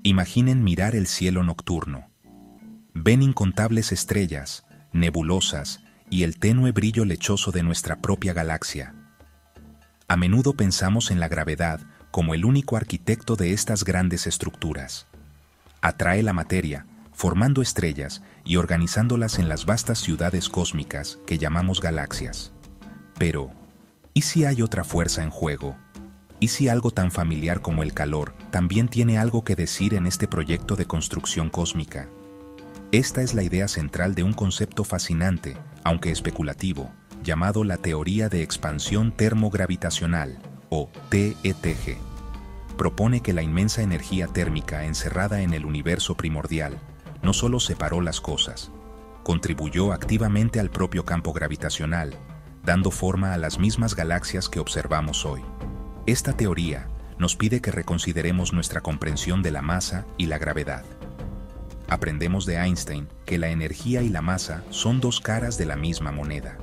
Imaginen mirar el cielo nocturno. Ven incontables estrellas, nebulosas y el tenue brillo lechoso de nuestra propia galaxia. A menudo pensamos en la gravedad como el único arquitecto de estas grandes estructuras. Atrae la materia, formando estrellas y organizándolas en las vastas ciudades cósmicas que llamamos galaxias. Pero, ¿y si hay otra fuerza en juego? ¿Y si algo tan familiar como el calor también tiene algo que decir en este proyecto de construcción cósmica? Esta es la idea central de un concepto fascinante, aunque especulativo, llamado la teoría de expansión termogravitacional, o TETG. Propone que la inmensa energía térmica encerrada en el universo primordial no solo separó las cosas, contribuyó activamente al propio campo gravitacional, dando forma a las mismas galaxias que observamos hoy. Esta teoría nos pide que reconsideremos nuestra comprensión de la masa y la gravedad. Aprendemos de Einstein que la energía y la masa son dos caras de la misma moneda.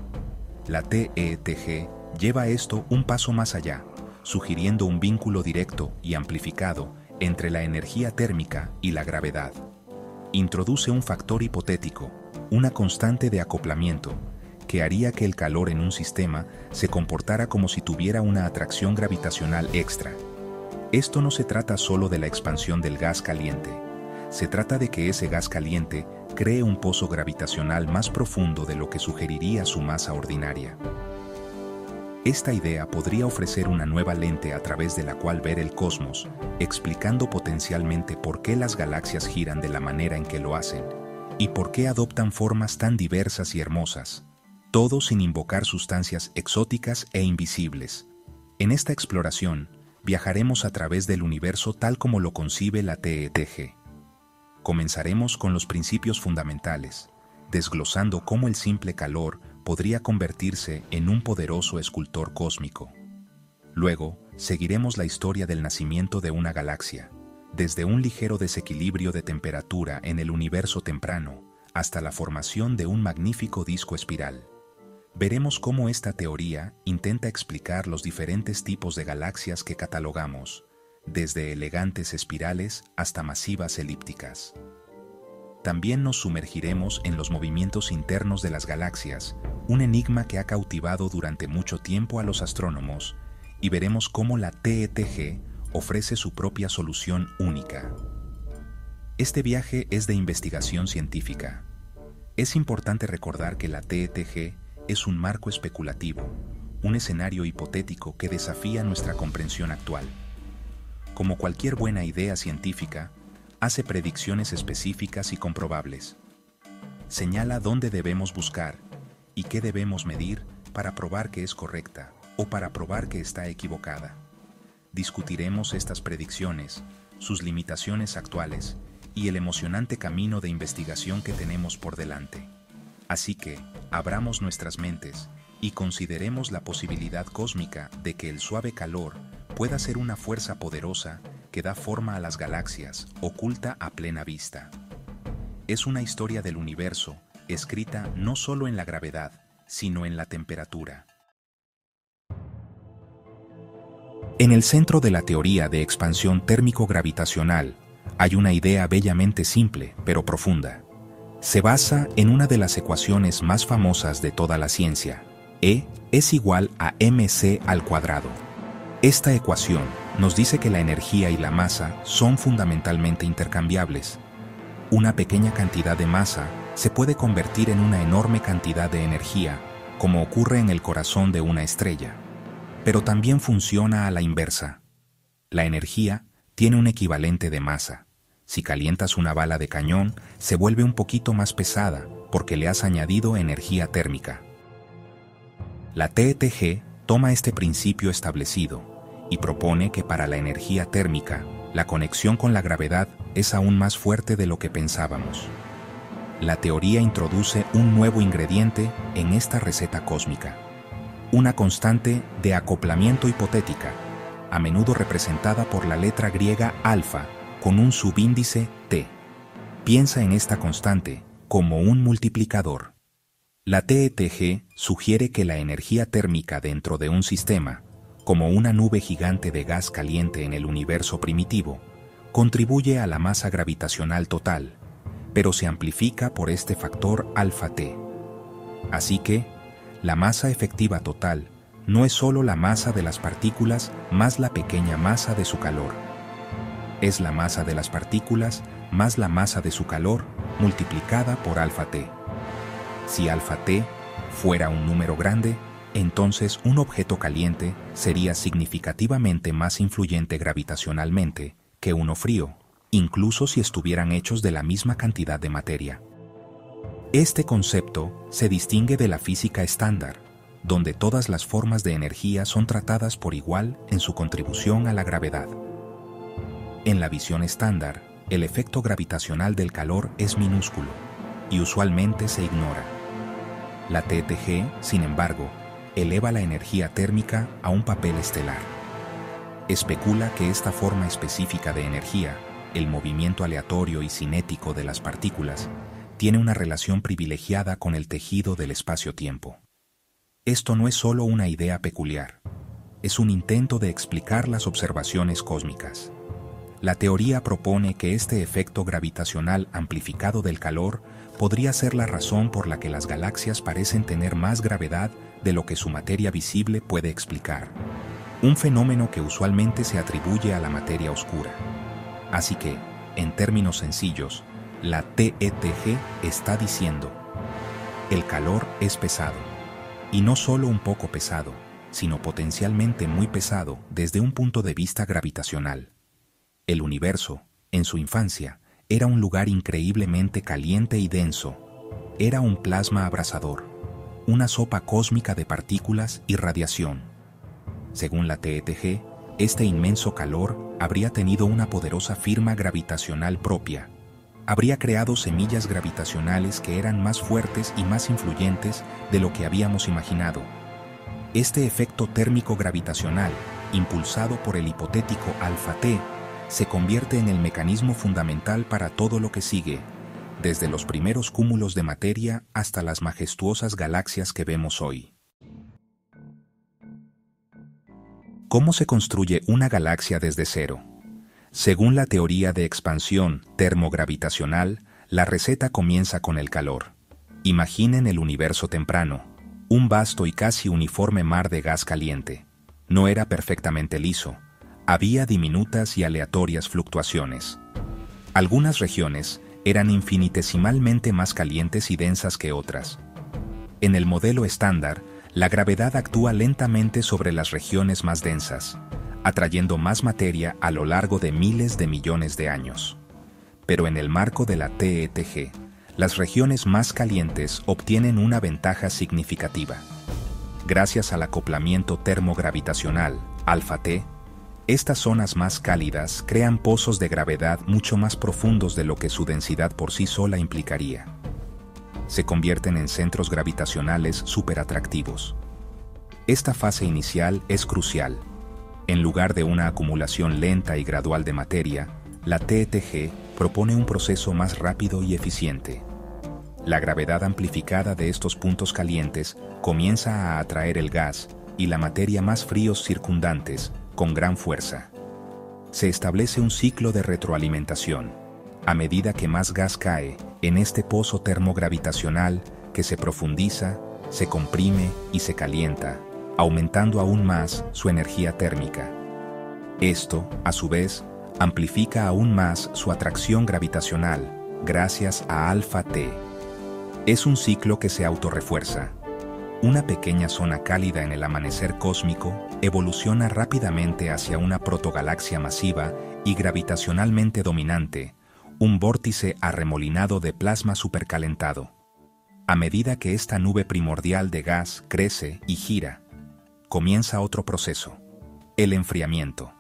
La TETG lleva esto un paso más allá, sugiriendo un vínculo directo y amplificado entre la energía térmica y la gravedad. Introduce un factor hipotético, una constante de acoplamiento, que haría que el calor en un sistema se comportara como si tuviera una atracción gravitacional extra. Esto no se trata solo de la expansión del gas caliente, se trata de que ese gas caliente cree un pozo gravitacional más profundo de lo que sugeriría su masa ordinaria. Esta idea podría ofrecer una nueva lente a través de la cual ver el cosmos, explicando potencialmente por qué las galaxias giran de la manera en que lo hacen y por qué adoptan formas tan diversas y hermosas, todo sin invocar sustancias exóticas e invisibles. En esta exploración, viajaremos a través del universo tal como lo concibe la TETG. Comenzaremos con los principios fundamentales, desglosando cómo el simple calor podría convertirse en un poderoso escultor cósmico. Luego, seguiremos la historia del nacimiento de una galaxia, desde un ligero desequilibrio de temperatura en el universo temprano hasta la formación de un magnífico disco espiral. Veremos cómo esta teoría intenta explicar los diferentes tipos de galaxias que catalogamos, desde elegantes espirales hasta masivas elípticas. También nos sumergiremos en los movimientos internos de las galaxias, un enigma que ha cautivado durante mucho tiempo a los astrónomos, y veremos cómo la TETG ofrece su propia solución única. Este viaje es de investigación científica. Es importante recordar que la TETG es un marco especulativo, un escenario hipotético que desafía nuestra comprensión actual. Como cualquier buena idea científica, hace predicciones específicas y comprobables. Señala dónde debemos buscar y qué debemos medir para probar que es correcta o para probar que está equivocada. Discutiremos estas predicciones, sus limitaciones actuales y el emocionante camino de investigación que tenemos por delante. Así que, abramos nuestras mentes y consideremos la posibilidad cósmica de que el suave calor pueda ser una fuerza poderosa que da forma a las galaxias, oculta a plena vista. Es una historia del universo, escrita no solo en la gravedad, sino en la temperatura. En el centro de la teoría de expansión térmico-gravitacional hay una idea bellamente simple, pero profunda. Se basa en una de las ecuaciones más famosas de toda la ciencia. E es igual a mc al cuadrado. Esta ecuación nos dice que la energía y la masa son fundamentalmente intercambiables. Una pequeña cantidad de masa se puede convertir en una enorme cantidad de energía, como ocurre en el corazón de una estrella. Pero también funciona a la inversa. La energía tiene un equivalente de masa. Si calientas una bala de cañón, se vuelve un poquito más pesada porque le has añadido energía térmica. La TETG toma este principio establecido y propone que para la energía térmica, la conexión con la gravedad es aún más fuerte de lo que pensábamos. La teoría introduce un nuevo ingrediente en esta receta cósmica, una constante de acoplamiento hipotética, a menudo representada por la letra griega alfa con un subíndice T. Piensa en esta constante como un multiplicador. La TETG sugiere que la energía térmica dentro de un sistema, como una nube gigante de gas caliente en el universo primitivo, contribuye a la masa gravitacional total, pero se amplifica por este factor alfa T. Así que, la masa efectiva total no es solo la masa de las partículas más la pequeña masa de su calor. Es la masa de las partículas más la masa de su calor multiplicada por alfa T. Si alfa T fuera un número grande, entonces un objeto caliente sería significativamente más influyente gravitacionalmente que uno frío, incluso si estuvieran hechos de la misma cantidad de materia. Este concepto se distingue de la física estándar, donde todas las formas de energía son tratadas por igual en su contribución a la gravedad. En la visión estándar, el efecto gravitacional del calor es minúsculo y usualmente se ignora. La TTG, sin embargo, eleva la energía térmica a un papel estelar. Especula que esta forma específica de energía, el movimiento aleatorio y cinético de las partículas, tiene una relación privilegiada con el tejido del espacio-tiempo. Esto no es solo una idea peculiar, es un intento de explicar las observaciones cósmicas. La teoría propone que este efecto gravitacional amplificado del calor podría ser la razón por la que las galaxias parecen tener más gravedad de lo que su materia visible puede explicar, un fenómeno que usualmente se atribuye a la materia oscura. Así que, en términos sencillos, la TETG está diciendo: el calor es pesado, y no solo un poco pesado, sino potencialmente muy pesado desde un punto de vista gravitacional. El universo, en su infancia, era un lugar increíblemente caliente y denso. Era un plasma abrasador, una sopa cósmica de partículas y radiación. Según la TETG, este inmenso calor habría tenido una poderosa firma gravitacional propia. Habría creado semillas gravitacionales que eran más fuertes y más influyentes de lo que habíamos imaginado. Este efecto térmico gravitacional, impulsado por el hipotético alfa T, se convierte en el mecanismo fundamental para todo lo que sigue, desde los primeros cúmulos de materia hasta las majestuosas galaxias que vemos hoy. ¿Cómo se construye una galaxia desde cero? Según la teoría de expansión termogravitacional, la receta comienza con el calor. Imaginen el universo temprano, un vasto y casi uniforme mar de gas caliente. No era perfectamente liso. Había diminutas y aleatorias fluctuaciones. Algunas regiones eran infinitesimalmente más calientes y densas que otras. En el modelo estándar, la gravedad actúa lentamente sobre las regiones más densas, atrayendo más materia a lo largo de miles de millones de años. Pero en el marco de la TETG, las regiones más calientes obtienen una ventaja significativa. Gracias al acoplamiento termogravitacional, alfa T, estas zonas más cálidas crean pozos de gravedad mucho más profundos de lo que su densidad por sí sola implicaría. Se convierten en centros gravitacionales superatractivos. Esta fase inicial es crucial. En lugar de una acumulación lenta y gradual de materia, la TETG propone un proceso más rápido y eficiente. La gravedad amplificada de estos puntos calientes comienza a atraer el gas y la materia más fríos circundantes con gran fuerza. Se establece un ciclo de retroalimentación. A medida que más gas cae en este pozo termogravitacional que se profundiza, se comprime y se calienta, aumentando aún más su energía térmica. Esto, a su vez, amplifica aún más su atracción gravitacional gracias a alfa T. Es un ciclo que se autorrefuerza. Una pequeña zona cálida en el amanecer cósmico evoluciona rápidamente hacia una protogalaxia masiva y gravitacionalmente dominante, un vórtice arremolinado de plasma supercalentado. A medida que esta nube primordial de gas crece y gira, comienza otro proceso: el enfriamiento.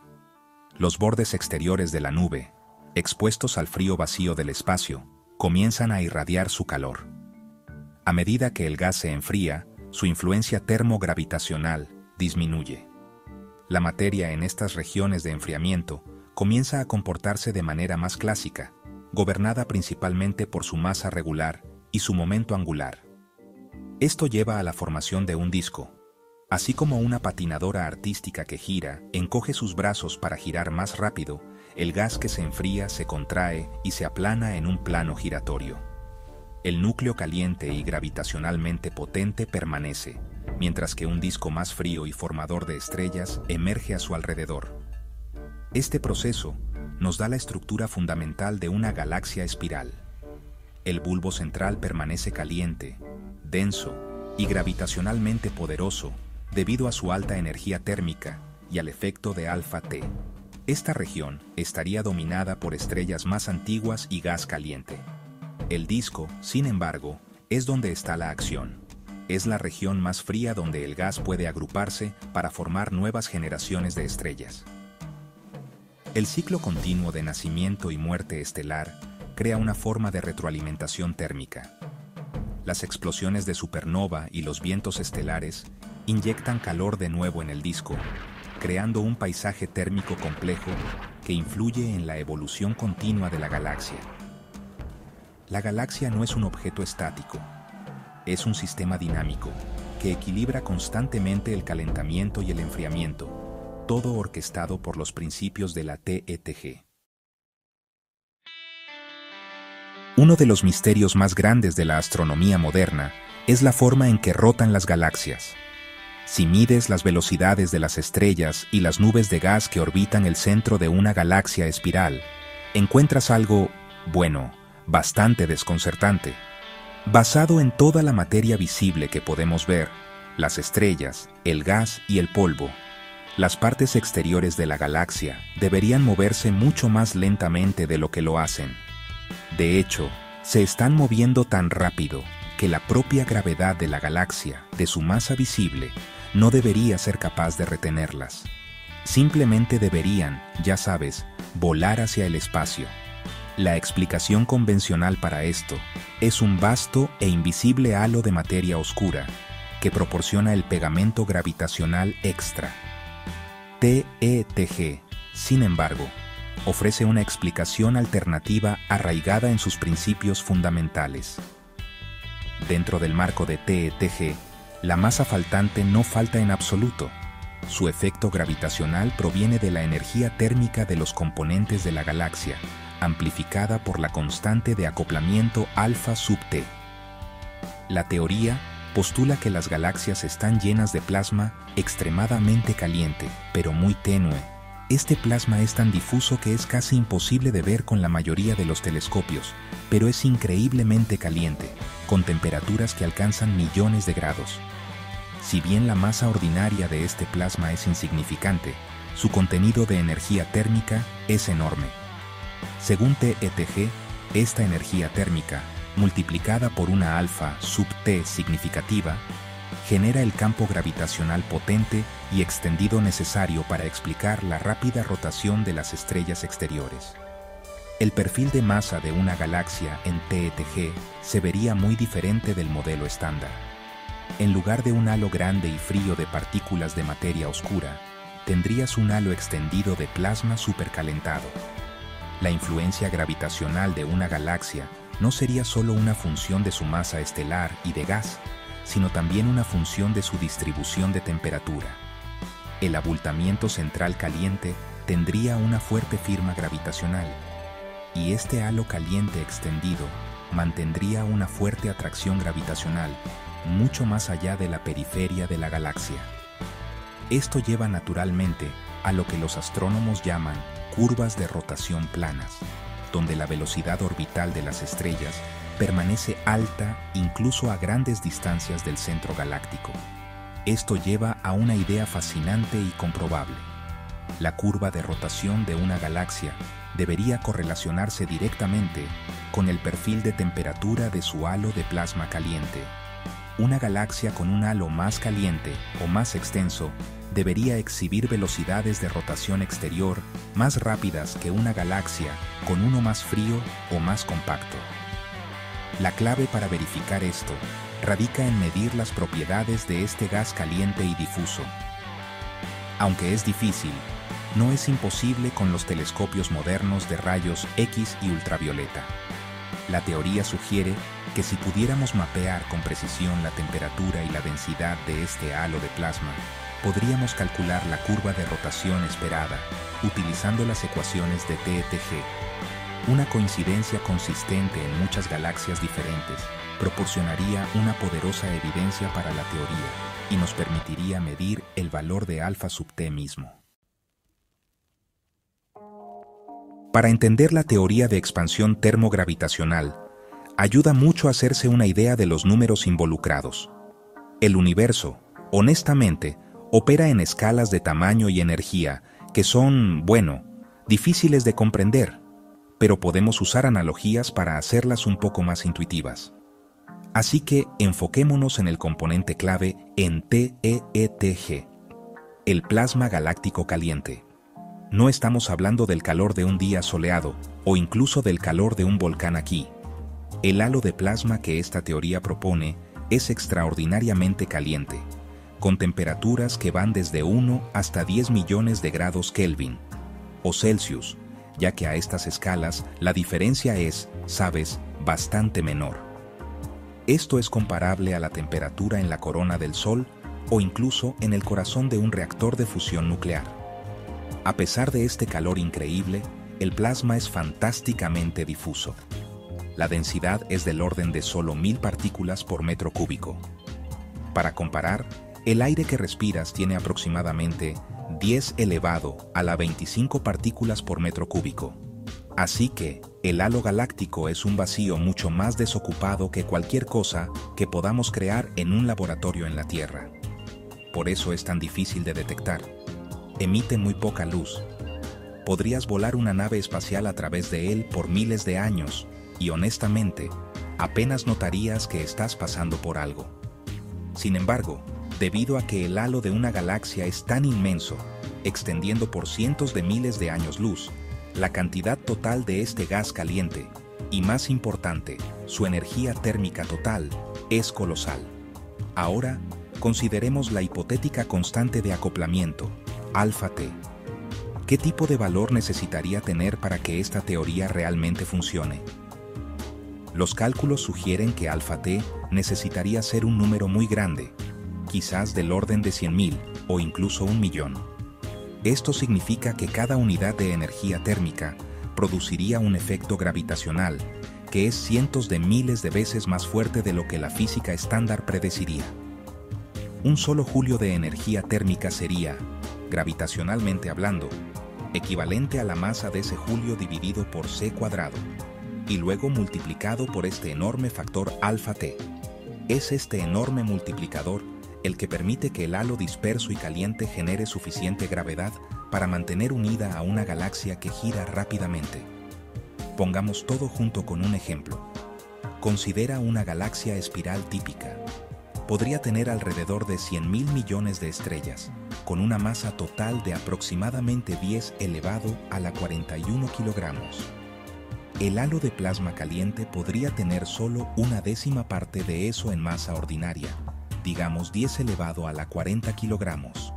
Los bordes exteriores de la nube, expuestos al frío vacío del espacio, comienzan a irradiar su calor. A medida que el gas se enfría, su influencia termogravitacional disminuye. La materia en estas regiones de enfriamiento comienza a comportarse de manera más clásica, gobernada principalmente por su masa regular y su momento angular. Esto lleva a la formación de un disco. Así como una patinadora artística que gira encoge sus brazos para girar más rápido, El gas que se enfría se contrae y se aplana en un plano giratorio. El núcleo caliente y gravitacionalmente potente permanece, mientras que un disco más frío y formador de estrellas emerge a su alrededor. Este proceso nos da la estructura fundamental de una galaxia espiral. El bulbo central permanece caliente, denso y gravitacionalmente poderoso debido a su alta energía térmica y al efecto de alfa T. Esta región estaría dominada por estrellas más antiguas y gas caliente. El disco, sin embargo, es donde está la acción. Es la región más fría donde el gas puede agruparse para formar nuevas generaciones de estrellas. El ciclo continuo de nacimiento y muerte estelar crea una forma de retroalimentación térmica. Las explosiones de supernova y los vientos estelares inyectan calor de nuevo en el disco, creando un paisaje térmico complejo que influye en la evolución continua de la galaxia. La galaxia no es un objeto estático, es un sistema dinámico que equilibra constantemente el calentamiento y el enfriamiento, todo orquestado por los principios de la TETG. Uno de los misterios más grandes de la astronomía moderna es la forma en que rotan las galaxias. Si mides las velocidades de las estrellas y las nubes de gas que orbitan el centro de una galaxia espiral, encuentras algo, bueno, bastante desconcertante. Basado en toda la materia visible que podemos ver, las estrellas, el gas y el polvo, las partes exteriores de la galaxia deberían moverse mucho más lentamente de lo que lo hacen. De hecho, se están moviendo tan rápido que la propia gravedad de la galaxia, de su masa visible, no debería ser capaz de retenerlas. Simplemente deberían, ya sabes, volar hacia el espacio. La explicación convencional para esto es un vasto e invisible halo de materia oscura que proporciona el pegamento gravitacional extra. TETG, sin embargo, ofrece una explicación alternativa arraigada en sus principios fundamentales. Dentro del marco de TETG, la masa faltante no falta en absoluto. Su efecto gravitacional proviene de la energía térmica de los componentes de la galaxia, amplificada por la constante de acoplamiento alfa sub T. La teoría postula que las galaxias están llenas de plasma extremadamente caliente, pero muy tenue. Este plasma es tan difuso que es casi imposible de ver con la mayoría de los telescopios, pero es increíblemente caliente, con temperaturas que alcanzan millones de grados. Si bien la masa ordinaria de este plasma es insignificante, su contenido de energía térmica es enorme. Según TETG, esta energía térmica, multiplicada por una alfa sub T significativa, genera el campo gravitacional potente y extendido necesario para explicar la rápida rotación de las estrellas exteriores. El perfil de masa de una galaxia en TETG se vería muy diferente del modelo estándar. En lugar de un halo grande y frío de partículas de materia oscura, tendrías un halo extendido de plasma supercalentado. La influencia gravitacional de una galaxia no sería solo una función de su masa estelar y de gas, sino también una función de su distribución de temperatura. El abultamiento central caliente tendría una fuerte firma gravitacional, y este halo caliente extendido mantendría una fuerte atracción gravitacional mucho más allá de la periferia de la galaxia. Esto lleva naturalmente a lo que los astrónomos llaman curvas de rotación planas, donde la velocidad orbital de las estrellas permanece alta incluso a grandes distancias del centro galáctico. Esto lleva a una idea fascinante y comprobable. La curva de rotación de una galaxia debería correlacionarse directamente con el perfil de temperatura de su halo de plasma caliente. Una galaxia con un halo más caliente o más extenso debería exhibir velocidades de rotación exterior más rápidas que una galaxia con uno más frío o más compacto. La clave para verificar esto radica en medir las propiedades de este gas caliente y difuso. Aunque es difícil, no es imposible con los telescopios modernos de rayos X y ultravioleta. La teoría sugiere que si pudiéramos mapear con precisión la temperatura y la densidad de este halo de plasma, podríamos calcular la curva de rotación esperada utilizando las ecuaciones de TETG. Una coincidencia consistente en muchas galaxias diferentes proporcionaría una poderosa evidencia para la teoría y nos permitiría medir el valor de alfa sub T mismo. Para entender la teoría de expansión termogravitacional, ayuda mucho a hacerse una idea de los números involucrados. El universo, honestamente, opera en escalas de tamaño y energía que son, difíciles de comprender, pero podemos usar analogías para hacerlas un poco más intuitivas. Así que enfoquémonos en el componente clave en TETG, el plasma galáctico caliente. No estamos hablando del calor de un día soleado o incluso del calor de un volcán aquí. El halo de plasma que esta teoría propone es extraordinariamente caliente, con temperaturas que van desde 1 hasta 10 millones de grados Kelvin o Celsius, ya que a estas escalas la diferencia es, bastante menor. Esto es comparable a la temperatura en la corona del Sol o incluso en el corazón de un reactor de fusión nuclear. A pesar de este calor increíble, el plasma es fantásticamente difuso. La densidad es del orden de solo 1000 partículas por metro cúbico. Para comparar, el aire que respiras tiene aproximadamente 10 elevado a la 25 partículas por metro cúbico. Así que, el halo galáctico es un vacío mucho más desocupado que cualquier cosa que podamos crear en un laboratorio en la Tierra. Por eso es tan difícil de detectar. Emite muy poca luz. Podrías volar una nave espacial a través de él por miles de años y honestamente, apenas notarías que estás pasando por algo. Sin embargo, debido a que el halo de una galaxia es tan inmenso, extendiendo por cientos de miles de años luz, la cantidad total de este gas caliente, y más importante, su energía térmica total, es colosal. Ahora, consideremos la hipotética constante de acoplamiento, alfa T. ¿Qué tipo de valor necesitaría tener para que esta teoría realmente funcione? Los cálculos sugieren que alfa T necesitaría ser un número muy grande, quizás del orden de 100.000 o incluso 1.000.000. Esto significa que cada unidad de energía térmica produciría un efecto gravitacional que es cientos de miles de veces más fuerte de lo que la física estándar predeciría. Un solo joule de energía térmica sería, gravitacionalmente hablando, equivalente a la masa de ese joule dividido por c cuadrado, y luego multiplicado por este enorme factor alfa T. Es este enorme multiplicador el que permite que el halo disperso y caliente genere suficiente gravedad para mantener unida a una galaxia que gira rápidamente. Pongamos todo junto con un ejemplo. Considera una galaxia espiral típica. Podría tener alrededor de 100.000 millones de estrellas, con una masa total de aproximadamente 10 elevado a la 41 kilogramos. El halo de plasma caliente podría tener solo una décima parte de eso en masa ordinaria, digamos 10 elevado a la 40 kilogramos.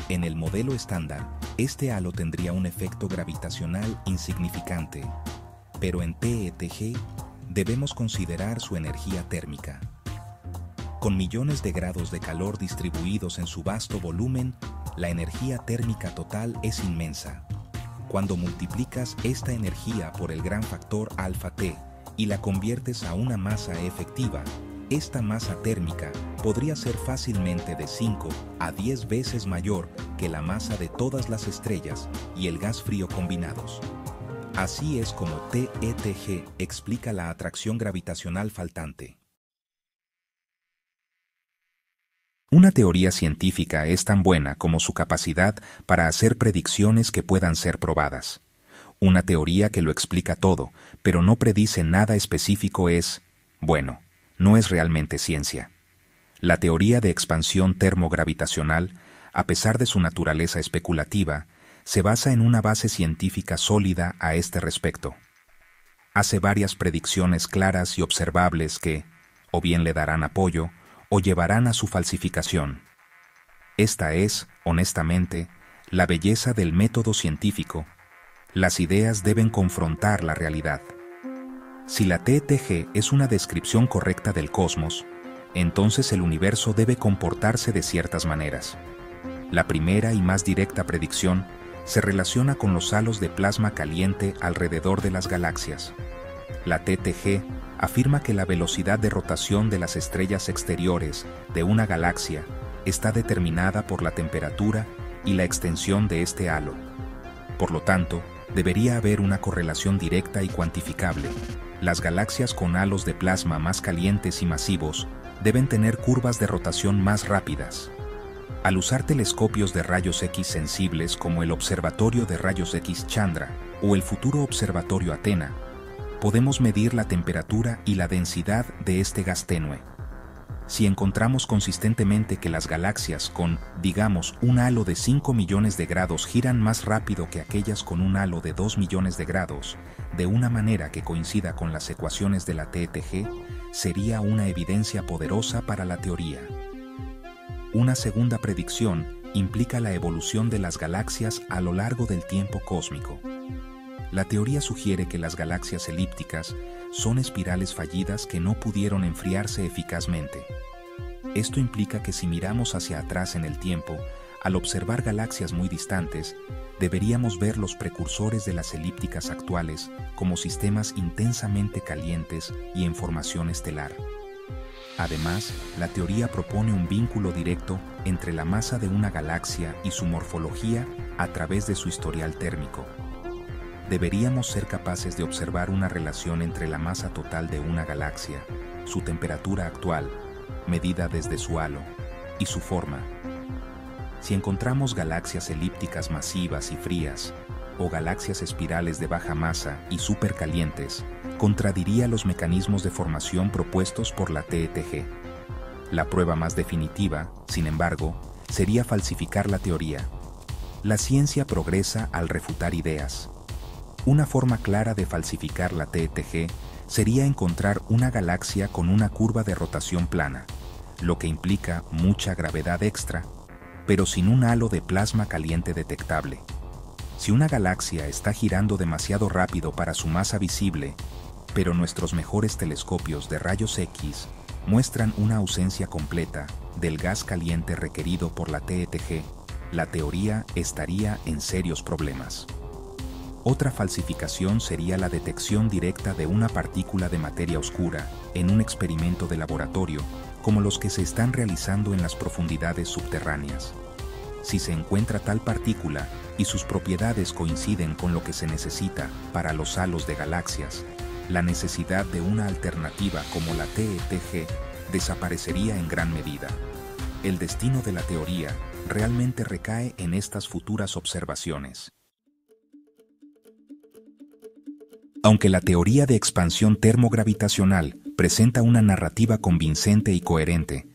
En el modelo estándar, este halo tendría un efecto gravitacional insignificante, pero en TETG debemos considerar su energía térmica. Con millones de grados de calor distribuidos en su vasto volumen, la energía térmica total es inmensa. Cuando multiplicas esta energía por el gran factor alfa T y la conviertes a una masa efectiva, esta masa térmica podría ser fácilmente de 5 a 10 veces mayor que la masa de todas las estrellas y el gas frío combinados. Así es como TETG explica la atracción gravitacional faltante. Una teoría científica es tan buena como su capacidad para hacer predicciones que puedan ser probadas. Una teoría que lo explica todo, pero no predice nada específico no es realmente ciencia. La teoría de expansión termogravitacional, a pesar de su naturaleza especulativa, se basa en una base científica sólida a este respecto. Hace varias predicciones claras y observables que, o bien le darán apoyo, o llevarán a su falsificación. Esta es, honestamente, la belleza del método científico. Las ideas deben confrontar la realidad. Si la TETG es una descripción correcta del cosmos, entonces el universo debe comportarse de ciertas maneras. La primera y más directa predicción se relaciona con los halos de plasma caliente alrededor de las galaxias. La TTG afirma que la velocidad de rotación de las estrellas exteriores de una galaxia está determinada por la temperatura y la extensión de este halo. Por lo tanto, debería haber una correlación directa y cuantificable. Las galaxias con halos de plasma más calientes y masivos deben tener curvas de rotación más rápidas. Al usar telescopios de rayos X sensibles como el Observatorio de Rayos X Chandra o el futuro Observatorio Athena, podemos medir la temperatura y la densidad de este gas tenue. Si encontramos consistentemente que las galaxias con, digamos, un halo de 5 millones de grados giran más rápido que aquellas con un halo de 2 millones de grados, de una manera que coincida con las ecuaciones de la TTG, sería una evidencia poderosa para la teoría. Una segunda predicción implica la evolución de las galaxias a lo largo del tiempo cósmico. La teoría sugiere que las galaxias elípticas son espirales fallidas que no pudieron enfriarse eficazmente. Esto implica que si miramos hacia atrás en el tiempo, al observar galaxias muy distantes, deberíamos ver los precursores de las elípticas actuales como sistemas intensamente calientes y en formación estelar. Además, la teoría propone un vínculo directo entre la masa de una galaxia y su morfología a través de su historial térmico. Deberíamos ser capaces de observar una relación entre la masa total de una galaxia, su temperatura actual, medida desde su halo, y su forma. Si encontramos galaxias elípticas masivas y frías, o galaxias espirales de baja masa y supercalientes, contradiría los mecanismos de formación propuestos por la TTG. La prueba más definitiva, sin embargo, sería falsificar la teoría. La ciencia progresa al refutar ideas. Una forma clara de falsificar la TTG sería encontrar una galaxia con una curva de rotación plana, lo que implica mucha gravedad extra, pero sin un halo de plasma caliente detectable. Si una galaxia está girando demasiado rápido para su masa visible, pero nuestros mejores telescopios de rayos X muestran una ausencia completa del gas caliente requerido por la TTG, la teoría estaría en serios problemas. Otra falsificación sería la detección directa de una partícula de materia oscura en un experimento de laboratorio, como los que se están realizando en las profundidades subterráneas. Si se encuentra tal partícula y sus propiedades coinciden con lo que se necesita para los halos de galaxias, la necesidad de una alternativa como la TTG desaparecería en gran medida. El destino de la teoría realmente recae en estas futuras observaciones. Aunque la teoría de expansión termogravitacional presenta una narrativa convincente y coherente,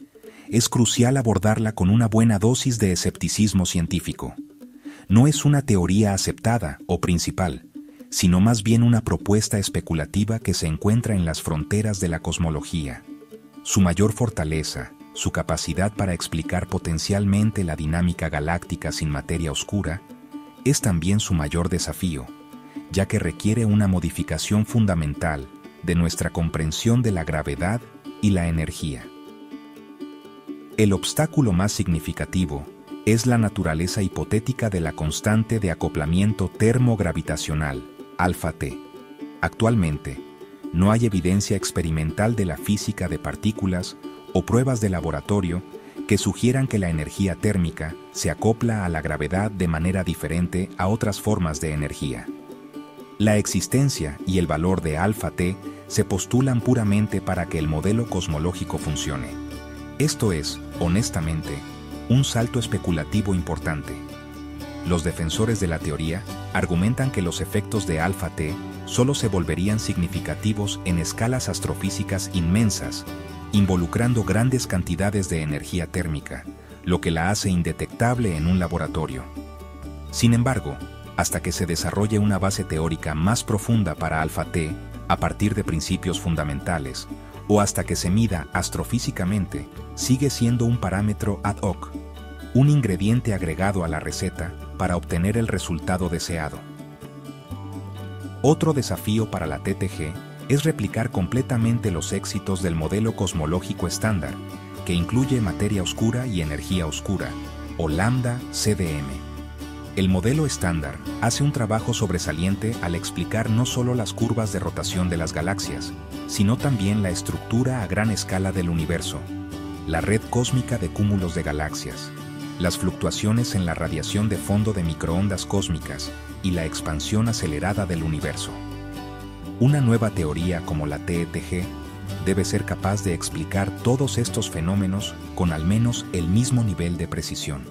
es crucial abordarla con una buena dosis de escepticismo científico. No es una teoría aceptada o principal, sino más bien una propuesta especulativa que se encuentra en las fronteras de la cosmología. Su mayor fortaleza, su capacidad para explicar potencialmente la dinámica galáctica sin materia oscura, es también su mayor desafío, ya que requiere una modificación fundamental de nuestra comprensión de la gravedad y la energía. El obstáculo más significativo es la naturaleza hipotética de la constante de acoplamiento termogravitacional, alfa-T. Actualmente, no hay evidencia experimental de la física de partículas o pruebas de laboratorio que sugieran que la energía térmica se acopla a la gravedad de manera diferente a otras formas de energía. La existencia y el valor de alfa-T se postulan puramente para que el modelo cosmológico funcione. Esto es, honestamente, un salto especulativo importante. Los defensores de la teoría argumentan que los efectos de alfa-T solo se volverían significativos en escalas astrofísicas inmensas, involucrando grandes cantidades de energía térmica, lo que la hace indetectable en un laboratorio. Sin embargo, hasta que se desarrolle una base teórica más profunda para alfa-T a partir de principios fundamentales, o hasta que se mida astrofísicamente, sigue siendo un parámetro ad hoc, un ingrediente agregado a la receta para obtener el resultado deseado. Otro desafío para la TTG es replicar completamente los éxitos del modelo cosmológico estándar, que incluye materia oscura y energía oscura, o lambda CDM. El modelo estándar hace un trabajo sobresaliente al explicar no solo las curvas de rotación de las galaxias, sino también la estructura a gran escala del universo, la red cósmica de cúmulos de galaxias, las fluctuaciones en la radiación de fondo de microondas cósmicas y la expansión acelerada del universo. Una nueva teoría como la TETG debe ser capaz de explicar todos estos fenómenos con al menos el mismo nivel de precisión.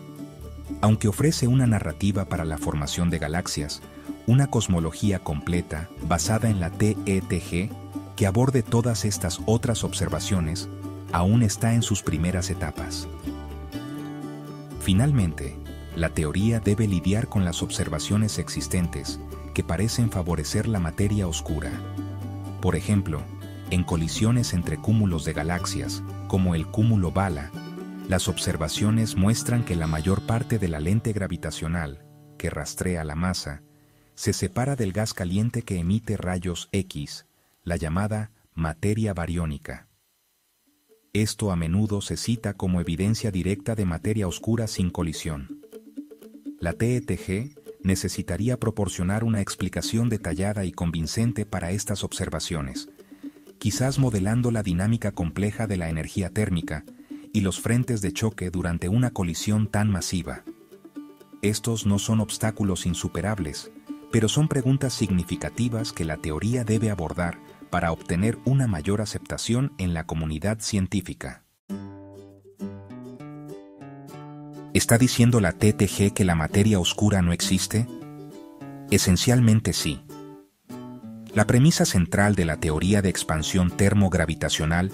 Aunque ofrece una narrativa para la formación de galaxias, una cosmología completa basada en la TETG que aborde todas estas otras observaciones aún está en sus primeras etapas. Finalmente, la teoría debe lidiar con las observaciones existentes que parecen favorecer la materia oscura. Por ejemplo, en colisiones entre cúmulos de galaxias, como el cúmulo Bala, las observaciones muestran que la mayor parte de la lente gravitacional, que rastrea la masa, se separa del gas caliente que emite rayos X, la llamada materia bariónica. Esto a menudo se cita como evidencia directa de materia oscura sin colisión. La TETG necesitaría proporcionar una explicación detallada y convincente para estas observaciones, quizás modelando la dinámica compleja de la energía térmica y los frentes de choque durante una colisión tan masiva. Estos no son obstáculos insuperables, pero son preguntas significativas que la teoría debe abordar para obtener una mayor aceptación en la comunidad científica. ¿Está diciendo la TETG que la materia oscura no existe? Esencialmente sí. La premisa central de la teoría de expansión termogravitacional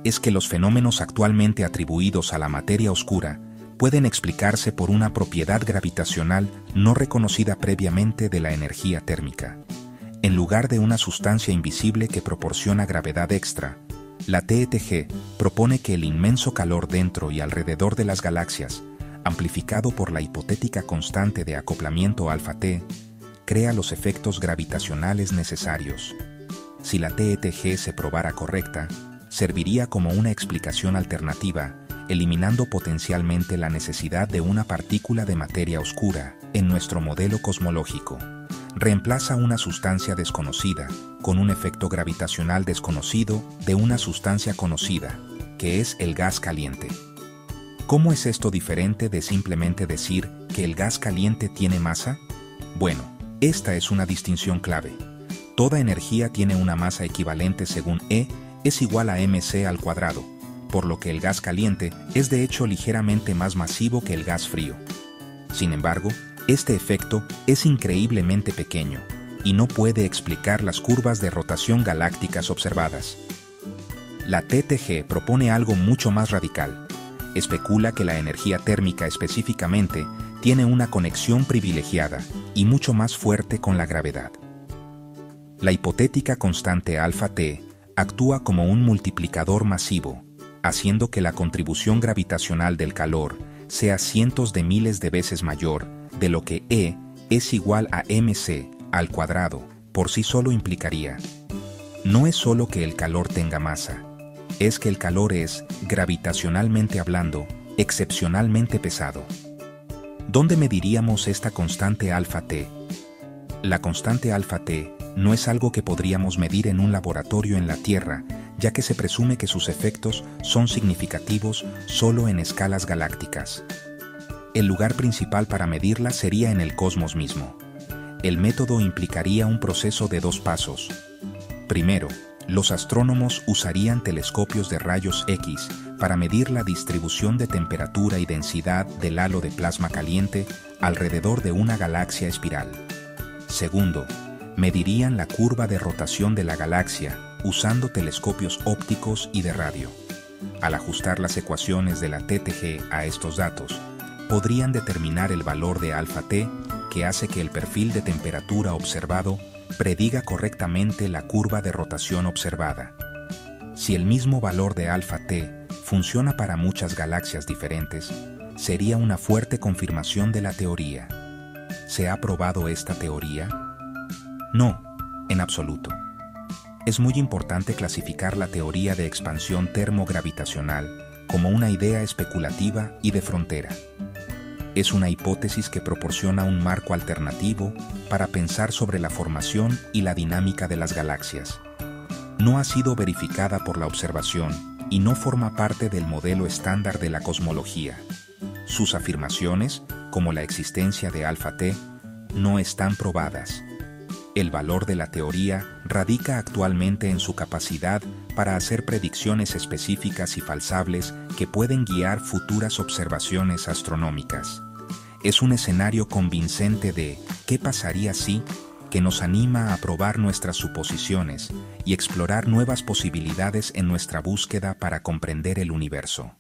es que los fenómenos actualmente atribuidos a la materia oscura pueden explicarse por una propiedad gravitacional no reconocida previamente de la energía térmica. En lugar de una sustancia invisible que proporciona gravedad extra, la TETG propone que el inmenso calor dentro y alrededor de las galaxias, amplificado por la hipotética constante de acoplamiento alfa-T, crea los efectos gravitacionales necesarios. Si la TETG se probara correcta, serviría como una explicación alternativa, eliminando potencialmente la necesidad de una partícula de materia oscura en nuestro modelo cosmológico. Reemplaza una sustancia desconocida con un efecto gravitacional desconocido de una sustancia conocida, que es el gas caliente. ¿Cómo es esto diferente de simplemente decir que el gas caliente tiene masa? Bueno, esta es una distinción clave. Toda energía tiene una masa equivalente según E es igual a mc al cuadrado, por lo que el gas caliente es de hecho ligeramente más masivo que el gas frío. Sin embargo, este efecto es increíblemente pequeño y no puede explicar las curvas de rotación galácticas observadas. La TETG propone algo mucho más radical. Especula que la energía térmica específicamente tiene una conexión privilegiada y mucho más fuerte con la gravedad. La hipotética constante alfa-T actúa como un multiplicador masivo, haciendo que la contribución gravitacional del calor sea cientos de miles de veces mayor de lo que E es igual a mc al cuadrado por sí solo implicaría. No es solo que el calor tenga masa, es que el calor es, gravitacionalmente hablando, excepcionalmente pesado. ¿Dónde mediríamos esta constante alfa-T? La constante alfa-T no es algo que podríamos medir en un laboratorio en la Tierra, ya que se presume que sus efectos son significativos solo en escalas galácticas. El lugar principal para medirla sería en el cosmos mismo. El método implicaría un proceso de 2 pasos. Primero, los astrónomos usarían telescopios de rayos X para medir la distribución de temperatura y densidad del halo de plasma caliente alrededor de una galaxia espiral. Segundo, medirían la curva de rotación de la galaxia usando telescopios ópticos y de radio. Al ajustar las ecuaciones de la TETG a estos datos, podrían determinar el valor de alfa-T que hace que el perfil de temperatura observado prediga correctamente la curva de rotación observada. Si el mismo valor de alfa-T funciona para muchas galaxias diferentes, sería una fuerte confirmación de la teoría. ¿Se ha probado esta teoría? No, en absoluto. Es muy importante clasificar la teoría de expansión termogravitacional como una idea especulativa y de frontera. Es una hipótesis que proporciona un marco alternativo para pensar sobre la formación y la dinámica de las galaxias. No ha sido verificada por la observación y no forma parte del modelo estándar de la cosmología. Sus afirmaciones, como la existencia de Alpha T, no están probadas. El valor de la teoría radica actualmente en su capacidad para hacer predicciones específicas y falsables que pueden guiar futuras observaciones astronómicas. Es un escenario convincente de ¿qué pasaría si?, que nos anima a probar nuestras suposiciones y explorar nuevas posibilidades en nuestra búsqueda para comprender el universo.